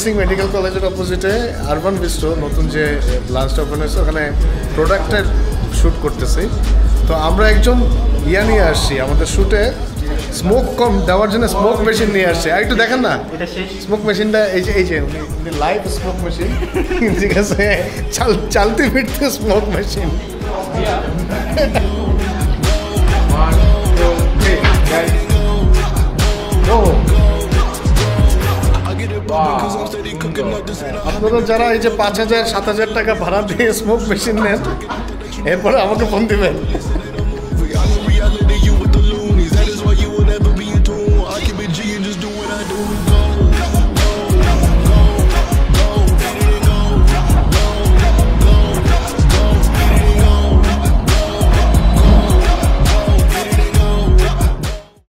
Mymensingh medical কলেজের অপোজিটে urban bistro নতুন যে লাঞ্চটা ওপেন হয়েছে ওখানে প্রোডাক্টের শ্যুট করতেছি। তো আমরা একজন নিয়ে আসছি আমাদের শ্যুটে স্মোক কম দেওয়ার জন্য স্মোক মেশিন নিয়ে আসছে। আর একটু দেখেন না স্মোক মেশিনটা, এই যে লাইভ স্মোক মেশিন, ঠিক আছে, চালতে ফিরতে স্মোক মেশিন। আপনারা যারা এই যে 5,000-7,000 টাকা ভাড়া দিয়ে স্মোক মেশিন নেন, এরপরে আমাকে ফোন দিবেন।